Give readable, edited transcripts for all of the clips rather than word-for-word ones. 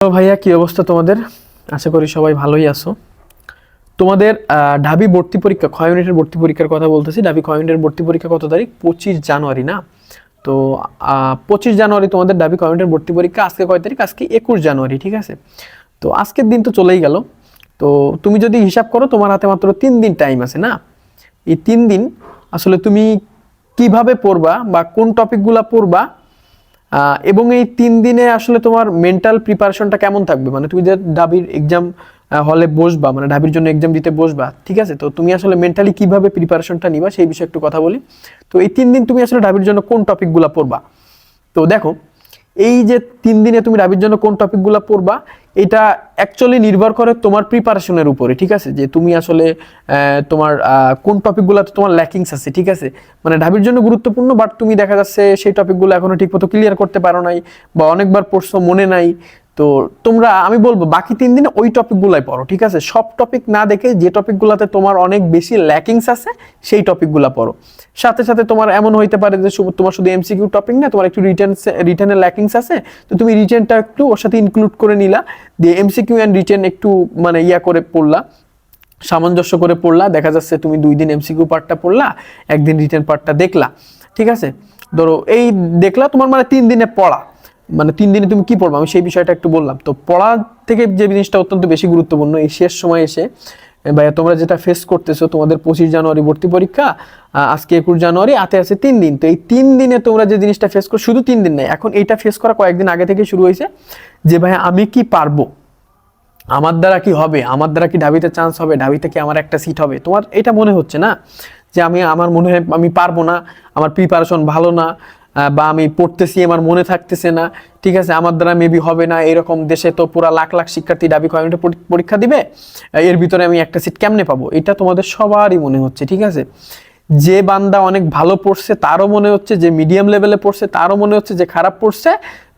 তো ভাইয়া কি অবস্থা তোমাদের? আশা করি সবাই ভালোই আছো। তোমাদের ঢাবি ভর্তি পরীক্ষা, ক্ষয় ইউনিটের ভর্তি পরীক্ষার কথা বলতেছি। ঢাবি ক্ষয় ইউনিটের ভর্তি পরীক্ষা কত তারিখ? 25 জানুয়ারি না? তো 25 জানুয়ারি তোমাদের ঢাবি ক্ষয় ইউনিটের ভর্তি পরীক্ষা। আজকে কয় তারিখ? আজকে 21 জানুয়ারি, ঠিক আছে? তো আজকের দিন তো চলেই গেল। তো তুমি যদি হিসাব করো তোমার হাতে মাত্র 3 দিন টাইম আছে না? এই 3 দিন আসলে তুমি কিভাবে পড়বা বা কোন টপিকগুলা পড়বা, এবং এই 3 দিনে আসলে তোমার মেন্টাল প্রিপারেশনটা কেমন থাকবে, মানে তুমি যে ঢাবির এক্সাম হলে বসবা, মানে ঢাবির জন্য এক্সাম দিতে বসবা, ঠিক আছে? তো তুমি আসলে মেন্টালি কিভাবে প্রিপারেশনটা নিবা সেই বিষয়ে একটু কথা বলি। তো এই 3 দিন তুমি আসলে ঢাবির জন্য কোন টপিকগুলো পড়বা? তো দেখো, এই যে 3 দিনে তুমি ঢাবির জন্য কোন টপিকগুলো পড়বা, এটা অ্যাকচুয়ালি নির্ভর করে তোমার প্রিপারেশনের উপরে, ঠিক আছে? যে তুমি আসলে তোমার কোন টপিকগুলোতে তোমার ল্যাকিংস আছে, ঠিক আছে? মানে ঢাবির জন্য গুরুত্বপূর্ণ, বাট তুমি দেখা যাচ্ছে সেই টপিকগুলো এখনো ঠিকমতো ক্লিয়ার করতে পারো নাই, বা অনেকবার পড়ছো মনে নাই। তো তোমরা, আমি বলবো বাকি 3 দিনে ওই টপিকগুলাই পড়ো, ঠিক আছে? সব টপিক না দেখে যে টপিকগুলোতে তোমার অনেক বেশি ল্যাকিংস আছে সেই টপিকগুলো পড়ো। সাথে সাথে তোমার এমন হইতে পারে যে তোমার শুধু এমসিকিউ টপিক না, তোমার একটু রিটেনের ল্যাকিংস আছে, তো তুমি রিটেনটা একটু ওর সাথে ইনক্লুড করে নিলা, দিয়ে এমসিকিউ অ্যান্ড রিটেন একটু মানে করে পড়লা, সামঞ্জস্য করে পড়লা। দেখা যাচ্ছে তুমি 2 দিন এমসিকিউ পার্টটা পড়লা, একদিন রিটেন পার্টটা দেখলা, ঠিক আছে? ধরো এই দেখলা তোমার মানে 3 দিনে পড়া, মানে 3 দিনে তুমি কি পড়বা আমি সেই বিষয়টা একটু বললাম। তো পড়া থেকে যে জিনিসটা অত্যন্ত বেশি গুরুত্বপূর্ণ, এই শেষ সময় এসে ভাইয়া তোমরা যেটা ফেস করতেছো, তোমাদের 25 জানুয়ারি ভর্তি পরীক্ষা, আজকে 21 জানুয়ারি, হাতে আছে 3 দিন। তো এই 3 দিনে তোমরা যে জিনিসটা ফেস করো, শুধু 3 দিন নাই, এখন এইটা ফেস করা কয়েকদিন আগে থেকে শুরু হয়েছে, যে ভাইয়া আমি কি পারবো, আমার দ্বারা কি হবে, আমার দ্বারা কি ঢাবিতে চান্স হবে, ঢাবিতে কি আমার একটা সিট হবে। তোমার এটা মনে হচ্ছে না যে আমার মনে হয় আমি পারবো না, আমার প্রিপারেশন ভালো না, বা আমি পড়তেছি আমার মনে থাকতেছে না, ঠিক আছে, আমার দ্বারা মেবি হবে না, এরকম দেশে তো পুরা লাখ লাখ শিক্ষার্থী ঢাবি ক্ষয় ইউনিটের পরীক্ষা দিবে, এর ভিতরে আমি একটা সিট কেমনে পাবো, এটা তোমাদের সবারই মনে হচ্ছে, ঠিক আছে? যে বান্দা অনেক ভালো পড়ছে তারও মনে হচ্ছে, যে মিডিয়াম লেভেলে পড়ছে তারও মনে হচ্ছে, যে খারাপ পড়ছে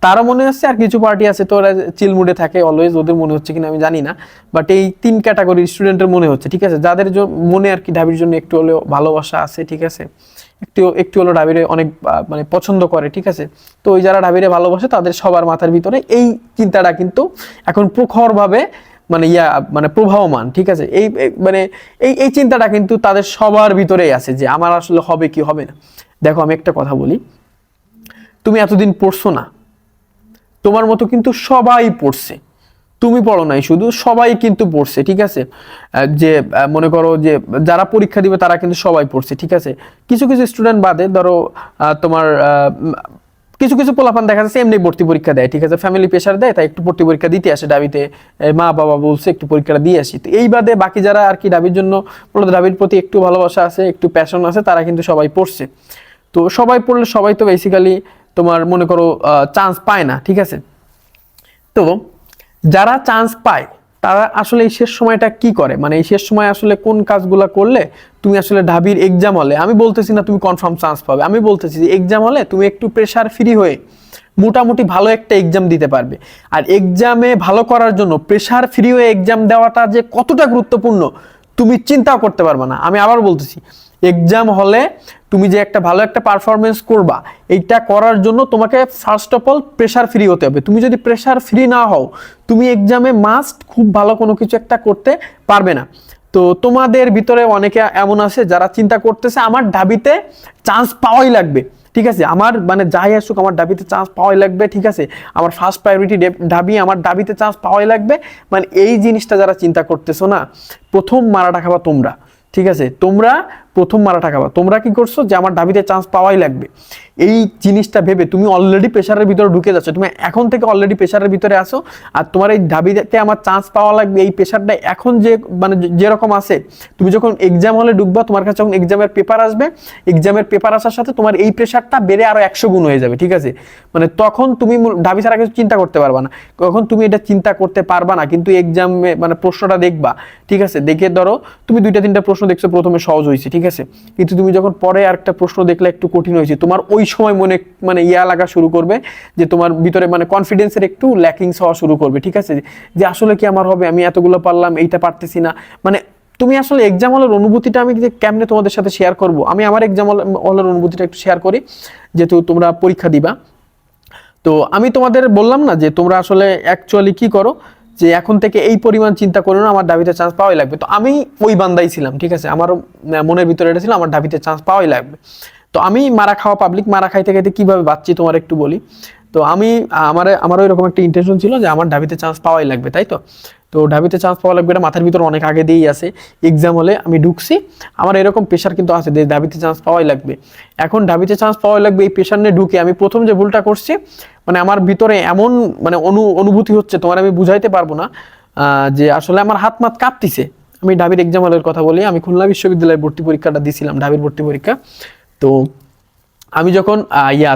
তারও মনে হচ্ছে, আর কিছু পার্টি আছে তো ওরা চিল মুডে থাকে অলওয়েজ, ওদের মনে হচ্ছে কিনা আমি জানি না, বাট এই 3 ক্যাটাগরির স্টুডেন্টের মনে হচ্ছে, ঠিক আছে? যাদের মনে আর কি ঢাবির জন্য একটু হলেও ভালোবাসা আছে, ঠিক আছে, একটু হলো ঢাবিরে অনেক মানে পছন্দ করে, ঠিক আছে? তো ওই যারা ঢাবিরে ভালোবাসে তাদের সবার মাথার ভিতরে এই চিন্তাটা কিন্তু এখন প্রখরভাবে মানে মানে প্রবাহমান, ঠিক আছে? মানে এই চিন্তাটা কিন্তু তাদের সবার ভিতরেই আছে, যে আমার আসলে হবে কি হবে না। দেখো আমি একটা কথা বলি, তুমি এতদিন পড়ছো না, তোমার মতো কিন্তু সবাই পড়ছে, তুমি পড়ো নাই শুধু, সবাই কিন্তু পড়ছে, ঠিক আছে? যে মনে করো যে যারা পরীক্ষা দিবে তারা কিন্তু সবাই পড়ছে, ঠিক আছে? কিছু কিছু স্টুডেন্ট বাদে, ধরো তোমার কিছু কিছু পোলাপান দেখা যাচ্ছে এমনি ভর্তি পরীক্ষা দেয়, ঠিক আছে, ফ্যামিলি প্রেশার দেয়, তাই একটু ভর্তি পরীক্ষা দিতে আসে ঢাবিতে, মা বাবা বলছে একটু পরীক্ষাটা দিয়ে আসি। তো এই বাদে বাকি যারা আর কি ঢাবির জন্য, মূলত ঢাবির প্রতি একটু ভালোবাসা আছে, একটু প্যাশন আছে, তারা কিন্তু সবাই পড়ছে। তো সবাই পড়লে সবাই তো বেসিক্যালি তোমার মনে করো চান্স পায় না, ঠিক আছে? তো যারা চান্স পায় তারা আসলে এই শেষ সময়টা কি করে, মানে এই শেষ সময় আসলে কোন কাজগুলো করলে তুমি আসলে ঢাবির এক্সাম হলে, আমি বলতেছি না তুমি কনফার্ম চান্স পাবে, আমি বলতেছি যে এক্সাম হলে তুমি একটু প্রেশার ফ্রি হয়ে মোটামুটি ভালো একটা এক্সাম দিতে পারবে। আর এক্সামে ভালো করার জন্য প্রেশার ফ্রি হয়ে এক্সাম দেওয়াটা যে কতটা গুরুত্বপূর্ণ তুমি চিন্তাও করতে পারবে না। আমি আবার বলতেছি, এক্সাম হলে তুমি যে একটা ভালো একটা পারফরমেন্স করবা, এইটা করার জন্য তোমাকে first of all pressure free হতে হবে। তুমি যদি প্রেশার ফ্রি না হও, তুমি এক্সামে মাস্ট খুব ভালো কোনো কিছু একটা করতে পারবে না। তো তোমাদের ভিতরে অনেকে এমন আছে যারা চিন্তা করতেছে আমার ঢাবিতে চান্স পাওয়াই লাগবে, ঠিক আছে, আমার মানে যাই আসুক আমার ঢাবিতে চান্স পাওয়াই লাগবে, ঠিক আছে, আমার ফার্স্ট প্রায়োরিটি ঢাবি, আমার ঢাবিতে চান্স পাওয়াই লাগবে। মানে এই জিনিসটা যারা চিন্তা করতেছো না, প্রথম মারাটা খাবা তোমরা, ঠিক আছে? তোমরা প্রথম মারাটা খাবা। তোমরা কি করছো, যে আমার ঢাবিতে চান্স পাওয়াই লাগবে, এই জিনিসটা ভেবে তুমি অলরেডি প্রেশারের ভিতরে ঢুকে যাচ্ছ, তুমি এখন থেকে অলরেডি প্রেশারের ভিতরে আসো। আর তোমার এই ঢাবিতে আমার চান্স পাওয়া লাগবে, এই প্রেশারটা এখন যে মানে যেরকম আছে, তুমি যখন এক্সাম হলে ঢুকবা, তোমার কাছে যখন এক্সামের পেপার আসবে, এক্সামের পেপার আসার সাথে তোমার এই প্রেশারটা বেড়ে আরো 100 গুণ হয়ে যাবে, ঠিক আছে? মানে তখন তুমি ঢাবি ছাড়া কিছু চিন্তা করতে পারবা না, তখন তুমি এটা চিন্তা করতে পারবা না, কিন্তু এক্সামে মানে প্রশ্নটা দেখবা, ঠিক আছে, দেখে ধরো তুমি 2-3টা প্রশ্ন দেখছো, প্রথমে সহজ হয়েছে, ঠিক আছে, কিন্তু তুমি যখন পরে আরেকটা প্রশ্ন দেখলে একটু কঠিন হয়েছে, তোমার ওই সময় মনে মানে লাগা শুরু করবে, যে তোমার ভিতরে মানে কনফিডেন্সের একটু ল্যাকিংস হওয়া শুরু করবে, ঠিক আছে, যে আসলে কি আমার হবে, আমি এতগুলো পারলাম এইটা পারতেছি না। মানে তুমি আসলে এক্সাম হলের অনুভূতিটা আমি কেমনে তোমাদের সাথে শেয়ার করব, আমি আমার এক্সাম হলের অনুভূতিটা একটু শেয়ার করি, যেহেতু তোমরা পরীক্ষা দিবা। তো আমি তোমাদের বললাম না যে তোমরা আসলে অ্যাকচুয়ালি কি করো, যে এখন থেকে এই পরিমাণ চিন্তা করো না আমার ঢাবিতে চান্স পাওয়াই লাগবে। তো আমি ওই বান্দাই ছিলাম, ঠিক আছে, আমারও মনের ভিতরে এটা ছিল আমার ঢাবিতে চান্স পাওয়াই লাগবে। তো আমি মারা খাওয়া পাবলিক, মারা খাইতে খাইতে কিভাবে বাঁচছি তোমার একটু বলি। তো আমি আমারও এরকম একটা ইন্টেনশন ছিল যে আমার ঢাবিতে চান্স পাওয়াই লাগবে, তাই তো। তো ঢাবিতে চান্স পাওয়া লাগবে এটা মাথার ভিতরে অনেক আগে দিয়েই আছে। এক্সাম হলে আমি ঢুকছি, আমার এরকম প্রেশার কিন্তু আছে যে ঢাবিতে চান্স পাওয়াই লাগবে। এখন ঢাবিতে চান্স পাওয়াই লাগবে এই প্রেশার নিয়ে ঢুকে আমি প্রথম যে ভুলটা করছি, মানে আমার ভিতরে এমন মানে অনুভূতি হচ্ছে তোমার আমি বুঝাইতে পারবো না, যে আসলে আমার হাত মাত কাঁপতিছে। আমি ঢাবির এক্সাম হলের কথা বলি, আমি খুলনা বিশ্ববিদ্যালয়ের ভর্তি পরীক্ষাটা দিছিলাম, ঢাবির ভর্তি পরীক্ষা। তো আমি যখন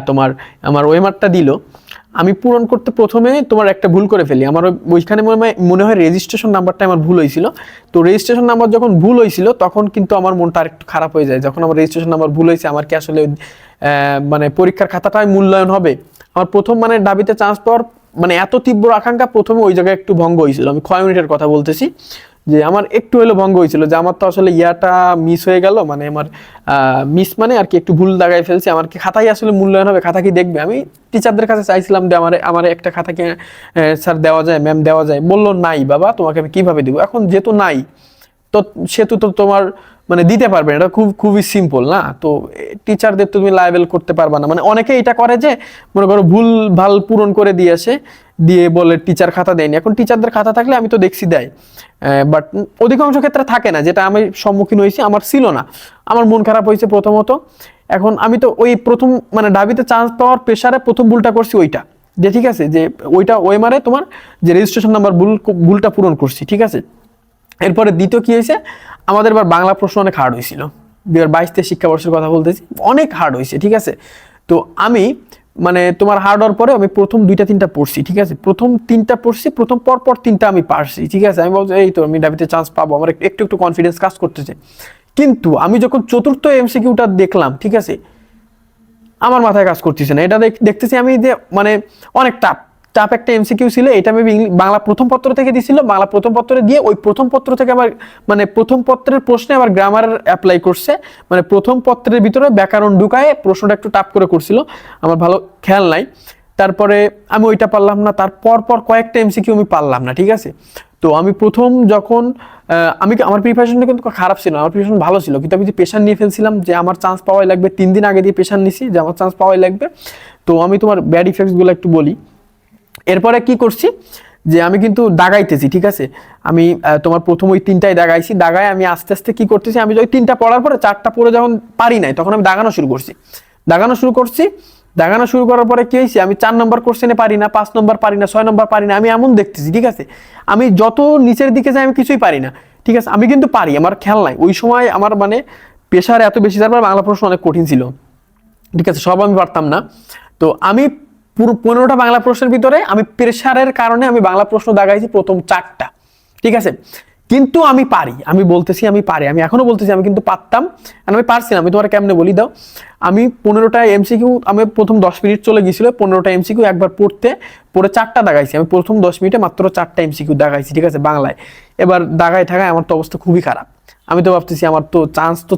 তোমার আমার ওয়েমারটা দিল, আমি পূরণ করতে প্রথমে তোমার একটা ভুল করে ফেলি। আমার ওইখানে মনে হয় রেজিস্ট্রেশন নাম্বারটা আমার ভুল হয়েছিল। তো রেজিস্ট্রেশন নাম্বার যখন ভুল হয়েছিল তখন কিন্তু আমার মনটা আরেকটু খারাপ হয়ে যায়, যখন আমার রেজিস্ট্রেশন নাম্বার ভুল হয়েছে। আমার কি আসলে মানে পরীক্ষার খাতাটাই মূল্যায়ন হবে? আমার প্রথম মানে ঢাবিতে চান্স পাওয়ার মানে এত তীব্র আকাঙ্ক্ষা প্রথমে ওই জায়গায় একটু ভঙ্গ হয়েছিল। আমি ক্ষয় মিনিটের কথা বলতেছি, যে আমার একটু হলো ভঙ্গ হয়েছিল, যে আমার তো আসলে ইয়াটা মিস হয়ে গেল, মানে আমার মিস মানে আর কি একটু ভুল দাগায় ফেলছি। আমার কি খাতাই আসলে মূল্যায়ন হবে? খাতা কি দেখবে? আমি টিচারদের কাছে চাইছিলাম যে আমার একটা খাতাকে স্যার দেওয়া যায়, ম্যাম দেওয়া যায়, বললো নাই বাবা, তোমাকে আমি কিভাবে দেবো? এখন যেহেতু নাই, তো সেহেতু তো তোমার মানে দিতে পারবে না, এটা খুবই সিম্পল না। তো টিচারদের তুমি লায়াবেল করতে পারবা না। মানে অনেকে এটা করে যে মনে করো ভুল ভাল পূরণ করে দিয়ে আসে, দিয়ে বলে টিচার খাতা দেয়নি। এখন টিচারদের খাতা থাকলে আমি তো দেখছি দেয়, বাট অধিকাংশ ক্ষেত্রে থাকে না, যেটা আমি সম্মুখীন হয়েছি আমার ছিল না। আমার মন খারাপ হয়েছে প্রথমত। এখন আমি তো ওই প্রথম মানে ঢাবিতে চান্স পাওয়ার প্রেশারে প্রথম ভুলটা করছি ওইটা, যে ঠিক আছে যে ওইটা ওয়েমারে তোমার যে রেজিস্ট্রেশন নাম্বার ভুলটা পূরণ করছি, ঠিক আছে। এরপরে দ্বিতীয় কি হয়েছে, আমাদের এবার বাংলা প্রশ্ন অনেক হার্ড হয়েছিল। 2022-23 শিক্ষাবর্ষের কথা বলতেছি, অনেক হার্ড হয়েছে, ঠিক আছে। তো আমি মানে তোমার হার্ড হওয়ার পরে আমি প্রথম 2-3টা পড়ছি, ঠিক আছে। প্রথম 3টা পড়ছি, প্রথম পর 3টা আমি পারছি, ঠিক আছে। আমি বলছি এই তো আমি ঢাবিতে চান্স পাবো, আমার একটু একটু কনফিডেন্স কাজ করতেছে। কিন্তু আমি যখন চতুর্থ এমসিকিউটা দেখলাম, ঠিক আছে, আমার মাথায় কাজ করতেছে না। এটা দেখতেছি আমি যে মানে অনেক টাফ টাফ একটা এমসিকিউ ছিল। এটা আমি বাংলা প্রথম পত্র থেকে দিছিল, বাংলা প্রথম পত্রে দিয়ে ওই প্রথম পত্র থেকে আবার মানে প্রথম পত্রের প্রশ্নে আবার গ্রামার অ্যাপ্লাই করছে, মানে প্রথম পত্রের ভিতরে ব্যাকরণ ঢুকায় প্রশ্নটা একটু টাফ করে করছিল, আমার ভালো খেয়াল নাই। তারপরে আমি ওইটা পারলাম না, তারপর কয়েকটা এমসিকিউ আমি পারলাম না, ঠিক আছে। তো আমি প্রথম যখন আমার প্রিপারেশনটা কিন্তু খারাপ ছিল, আমার প্রিপারেশন ভালো ছিল, কিন্তু আমি যে প্রেশার নিয়ে ফেলছিলাম যে আমার চান্স পাওয়াই লাগবে, 3 দিন আগে দিয়ে প্রেশার নিছি যে আমার চান্স পাওয়াই লাগবে। তো আমি তোমার ব্যাড ইফেক্টসগুলো একটু বলি। এরপরে কি করছি, যে আমি কিন্তু দাগাইতেছি, ঠিক আছে। আমি তোমার প্রথম ওই 3টাই দাগাইছি, দাগায় আমি আস্তে আস্তে কি করতেছি, আমি ওই 3টা পড়ার পরে 4টা পড়ে যখন পারি নাই, তখন আমি দাগানো শুরু করছি। দাগানো শুরু করার পরে কি হয়েছে, আমি 4 নম্বর কোশ্চেনে পারি না, 5 নম্বর পারি না, 6 নম্বর পারি না, আমি এমন দেখতেছি, ঠিক আছে। আমি যত নিচের দিকে যাই আমি কিছুই পারি না, ঠিক আছে। আমি কিন্তু পারি, আমার খেয়াল নাই ওই সময় আমার মানে প্রেশার এত বেশি, তারপর বাংলা প্রশ্ন অনেক কঠিন ছিল, ঠিক আছে, সব আমি পারতাম না। তো আমি পুরো 15টা বাংলা প্রশ্নের ভিতরে আমি প্রেশারের কারণে আমি বাংলা প্রশ্ন দাগাইছি প্রথম 4টা, ঠিক আছে। কিন্তু আমি পারি, আমি বলতেছি আমি পারি, আমি এখনো বলতেছি আমি কিন্তু পারতাম, আর আমি পারছিলাম। আমি তোমার কেমনে বলি দাও, আমি 15টা এমসিকিউ, আমি প্রথম 10 মিনিট চলে গিয়েছিল, 15টা এমসিকিউ একবার পড়ে 4টা দাগাইছি। আমি প্রথম 10 মিনিটে মাত্র 4টা এমসিকিউ দাগাইছি, ঠিক আছে, বাংলায়। এবার দাগায় ঠাগায় আমার তো অবস্থা খুবই খারাপ। আমি তো ভাবতেছি আমার তো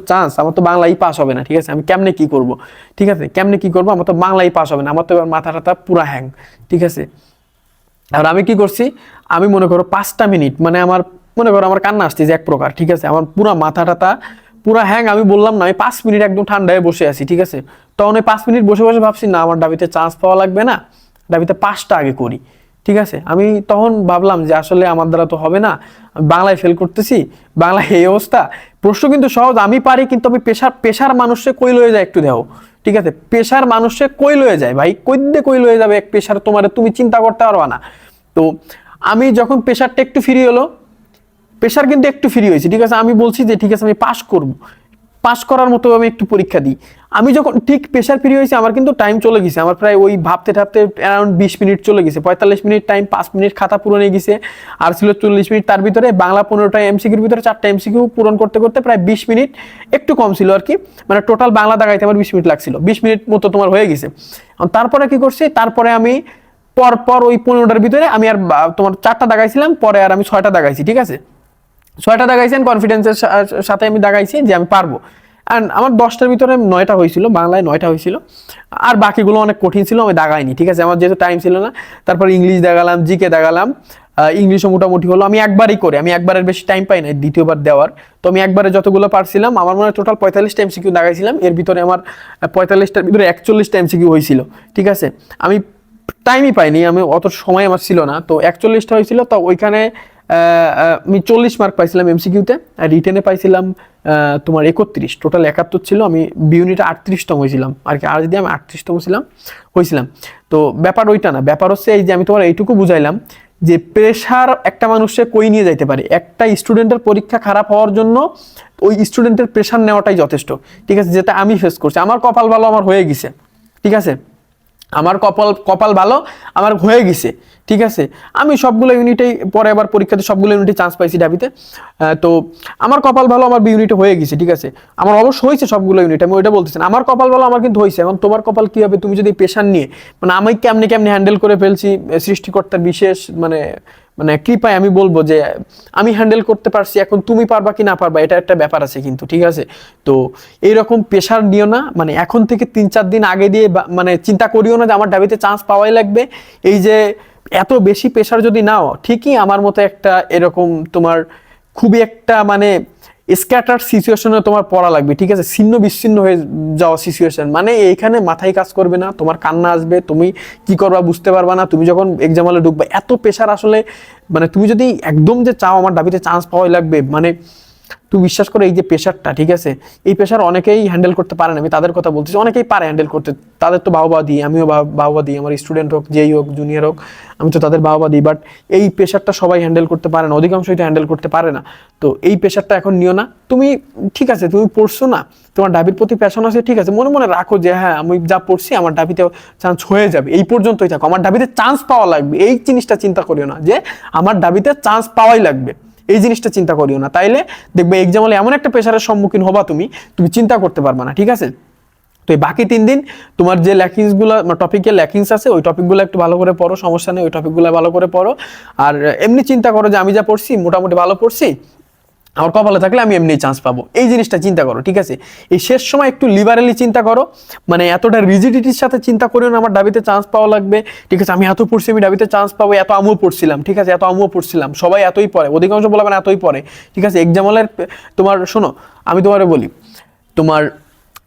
চান্স, আমার তো বাংলাই পাস হবে না, ঠিক আছে। আমি কেমনে কি করব, ঠিক আছে, কেমনে কি করবো, আমার তো বাংলাই পাস হবে না, আমার তো এবার মাথা টাথা পুরা হ্যাং, ঠিক আছে। আর আমি কি করছি, আমি মনে করো 5টা মিনিট মানে আমার মনে করো আমার কান্না আসতেছে এক প্রকার, ঠিক আছে, আমার পুরা মাথা টাথা পুরা হ্যাং। আমি বললাম না, আমি 5 মিনিট একদম ঠান্ডায় বসে আছি, ঠিক আছে। তখন ওই 5 মিনিট বসে বসে ভাবছি না আমার ডাবিতে চান্স পাওয়া লাগবে না, ডাবিতে 5টা আগে করি, ঠিক আছে। আমি তখন ভাবলাম যে আসলে আমার দ্বারা তো হবে না, বাংলায় ফেল করতেছি, বাংলায় এই অবস্থা। প্রশ্ন কিন্তু সহজ, আমি পারি, কিন্তু আমি পেশার মানুষে কই লয়ে যায় একটু দেও, ঠিক আছে। পেশার মানুষে কই লয়ে যায় ভাই, কই লয়ে যাবে এক পেশার, তুমি চিন্তা করতে পারবা না। তো আমি যখন পেশারটা একটু ফ্রি হলো, প্রেশার কিন্তু একটু ফ্রি হয়েছে, ঠিক আছে। আমি বলছি যে ঠিক আছে আমি পাস করব, পাস করার মতো আমি একটু পরীক্ষা দিই। আমি যখন ঠিক প্রেশার ফ্রি হয়েছে, আমার কিন্তু টাইম চলে গেছে, আমার প্রায় ওই ভাবতে অ্যারাউন্ড 20 মিনিট চলে গেছে, 45 মিনিট টাইম, 5 মিনিট খাতা পূরণে গেছে, আর ছিল 40 মিনিট। তার ভিতরে বাংলা 15টা এমসিকিউর ভিতরে 4টা এমসিকিউ পূরণ করতে করতে প্রায় 20 মিনিট একটু কম ছিল আর কি, মানে টোটাল বাংলা দাগাইতে আমার 20 মিনিট লাগছিল, 20 মিনিট মতো তোমার হয়ে গেছে। তারপরে কি করছি, তারপরে আমি পর ওই 15টার ভিতরে আমি আর তোমার 4টা দাগাইছিলাম, পরে আর আমি 6টা দাগাইছি, ঠিক আছে। 6টা দাগাইছেন কনফিডেন্সের সাথে আমি দাগাইছি যে আমি পারবো। অ্যান্ড আমার 10টার ভিতরে 9টা হয়েছিল, বাংলায় 9টা হয়েছিল, আর বাকিগুলো অনেক কঠিন ছিল, আমি দাগাইনি, ঠিক আছে, আমার যেহেতু টাইম ছিল না। তারপর ইংলিশ দেখালাম, জিকে দেখালাম, ইংলিশও মোটামুটি হলো, আমি একবারের বেশি টাইম পাই না দ্বিতীয়বার দেওয়ার। তো আমি একবারে যতগুলো পারছিলাম, আমার মনে হয় টোটাল 45টা এমসিকিউ দাগাইছিলাম, এর ভিতরে আমার 45টার ভিতরে 41টা এমসিকিউ হয়েছিল, ঠিক আছে। আমি টাইমই পাইনি, আমি অত সময় আমার ছিল না, তো 41টা হয়েছিল। তো ওইখানে আমি 40 মার্ক পাইছিলাম এমসিকিউতে, আর রিটেনে পাইছিলাম তোমার 31, টোটাল 71 ছিল। আমি বি ইউনিটে 38তম হয়েছিলাম আর কি, আর যদি আমি 38তম হয়েছিলাম। তো ব্যাপার ওইটা না, ব্যাপার হচ্ছে এই যে আমি তোমার এইটুকু বুঝাইলাম যে প্রেশার একটা মানুষে কই নিয়ে যাইতে পারে। একটা স্টুডেন্টের পরীক্ষা খারাপ হওয়ার জন্য ওই স্টুডেন্টের প্রেশার নেওয়াটাই যথেষ্ট, ঠিক আছে, যেটা আমি ফেস করছি। আমার কপাল ভালো, আমার হয়ে গেছে, ঠিক আছে, আমার কপাল ভালো, আমার হয়ে গেছে, ঠিক আছে। আমি সবগুলো ইউনিটেই পরে আবার পরীক্ষাতে সবগুলো ইউনিটে চান্স পাইছি ঢাবিতে। তো আমার কপাল ভালো, আমার বি ইউনিটে হয়ে গেছে, ঠিক আছে। আমার অবশ্য হয়েছে সবগুলো ইউনিট, আমি ওইটা বলতেছি না। আমার কপাল ভালো, আমার কিন্তু হয়েছে। এখন তোমার কপাল কি হবে, তুমি যদি প্রেশার নিয়ে, মানে আমি কেমনে হ্যান্ডেল করে ফেলছি, সৃষ্টিকর্তার বিশেষ মানে মানে কৃপায় আমি বলবো যে আমি হ্যান্ডেল করতে পারছি। এখন তুমি পারবা কি না পারবা, এটা একটা ব্যাপার আছে কিন্তু, ঠিক আছে। তো এইরকম প্রেশার নিও না, মানে এখন থেকে 3-4 দিন আগে দিয়ে মানে চিন্তা করিও না যে আমার ঢাবিতে চান্স পাওয়াই লাগবে। এই যে এত বেশি প্রেশার যদি নাও, ঠিকই আমার মতো একটা এরকম তোমার খুবই একটা মানে স্ক্যাটার সিচুয়েশনে তোমার পড়া লাগবে, ঠিক আছে, ছিন্ন বিচ্ছিন্ন হয়ে যাওয়া সিচুয়েশন, মানে এইখানে মাথায় কাজ করবে না, তোমার কান্না আসবে, তুমি কি করবা বুঝতে পারবা না। তুমি যখন এক্সাম হলে ঢুকবে, এত প্রেশার আসলে, মানে তুমি যদি একদম যে চাও আমার ঢাবিতে চান্স পাওয়াই লাগবে, মানে তুই বিশ্বাস করে এই যে প্রেশারটা, ঠিক আছে, এই প্রেশার অনেকেই হ্যান্ডেল করতে পারে না। আমি তাদের কথা বলতেছি, অনেকেই পারে হ্যান্ডেল করতে, তাদের তো বাহবা দিই, আমিও বাহবা দিই, আমার স্টুডেন্ট হোক, যেই হোক, জুনিয়র হোক, আমি তো তাদের বাহবা দিই। বাট এই প্রেশারটা সবাই হ্যান্ডেল করতে পারে না, অধিকাংশই তো হ্যান্ডেল করতে পারে না। তো এই প্রেশারটা এখন নিও না তুমি, ঠিক আছে, তুমি পড়ছো না, তোমার ডাবির প্রতি প্যাশন আছে, ঠিক আছে, মনে মনে রাখো যে হ্যাঁ আমি যা পড়ছি আমার ডাবিতে চান্স হয়ে যাবে, এই পর্যন্তই থাকো, আমার ডাবিতে চান্স পাওয়া লাগবে, এই জিনিসটা চিন্তা করিও না যে আমার ডাবিতে চান্স পাওয়াই লাগবে, এই জিনিসটা চিন্তা করিও না। তাইলে দেখবে এক্সাম হলে এমন একটা প্রেশারের সম্মুখীন হবা তুমি চিন্তা করতে পারবা না, ঠিক আছে। তো এই বাকি 3 দিন তোমার যে ল্যাকিংসগুলো, টপিকের ল্যাকিংস আছে, ওই টপিকগুলো একটু ভালো করে পড়ো, সমস্যা নেই, ওই টপিকগুলো ভালো করে পড়ো। আর এমনি চিন্তা করো যে আমি যা পড়ছি মোটামুটি ভালো পড়ছি, আমার কপালে থাকলে আমি এমনি চান্স পাবো, এই জিনিসটা চিন্তা করো, ঠিক আছে। এই শেষ সময় একটু লিবারেলি চিন্তা করো, মানে এতটা রিজিডিটির সাথে চিন্তা করিও না আমার ডাবিতে চান্স পাওয়া লাগবে, ঠিক আছে, আমি এত পড়ছি আমি ডাবিতে চান্স পাবো, এত আমিও পড়ছিলাম, ঠিক আছে, এত আমিও পড়ছিলাম, সবাই এতই পড়ে, অধিকাংশ বলবেন এতই পড়ে, ঠিক আছে। এক্সাম হলের তোমার শোনো, আমি তোমারে বলি, তোমার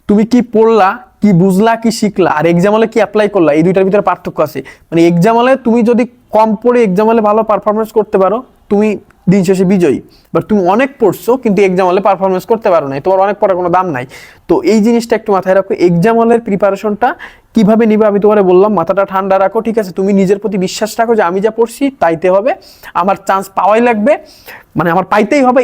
তুমি কি পড়লা, কি বুঝলা, কি শিখলা, আর এক্সাম হলে কি অ্যাপ্লাই করলা, এই দুইটার ভিতরে পার্থক্য আছে। মানে এক্সাম হলে তুমি যদি কম পড়ে এক্সাম হলে ভালো পারফরমেন্স করতে পারো, তুমি দিন শেষে বিজয়ী। বাট তুমি অনেক পড়ছো কিন্তু এক্সাম হলে পারফরমেন্স করতে পারো না, তোমার অনেক পড়ার কোনো দাম নাই। তো এই জিনিসটা একটু মাথায় রাখো, এক্সাম হলের প্রিপারেশনটা কিভাবে নিবে আমি তোমারে বললাম, মাথাটা ঠান্ডা রাখো, ঠিক আছে। তুমি নিজের প্রতি বিশ্বাস রাখো যে আমি যা পড়ছি তাইতে হবে, আমার চান্স পাওয়াই লাগবে, মানে আমার পাইতেই হবে,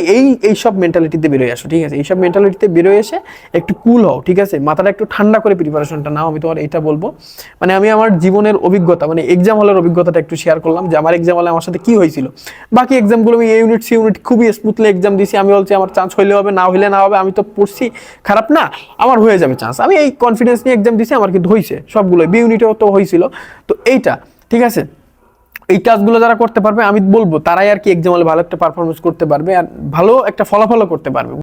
এইসব মেন্টালিটিতে বেরোয় আসো, ঠিক আছে। এইসব মেন্টালিটিতে বেরোয় এসে একটু কুল হও, ঠিক আছে, মাথাটা একটু ঠান্ডা করে প্রিপারেশনটা নাও, আমি তোমার এইটা বলবো। মানে আমি আমার জীবনের অভিজ্ঞতা, মানে এক্সাম হলের অভিজ্ঞতাটা একটু শেয়ার করলাম যে আমার এক্সাম হলে আমার সাথে কি হয়েছিল। বাকি এক্সামগুলো আমি এই ইউনিট সি ইউনিট খুবই স্মুথলি এক্সাম দিয়েছি, আমি বলছি আমার চান্স হইলে হবে, না হইলে না হবে, আমি তো পড়ছি খারাপ না, আমার হয়ে যাবে চান্স, আমি এই কনফিডেন্স নিয়ে এক্সাম দিয়েছি, আমার কিন্তু হয়েছে সবগুলো, বি ইউনিটেও তো হয়েছিল। তো এইটা ঠিক আছে, এই কাজগুলো যারা করতে পারবে আমি বলবো তারাই আর কি এক্সাম হলে ভালো একটা পারফরমেন্স করতে পারবে আর ভালো একটা ফলাফলও করতে পারবে।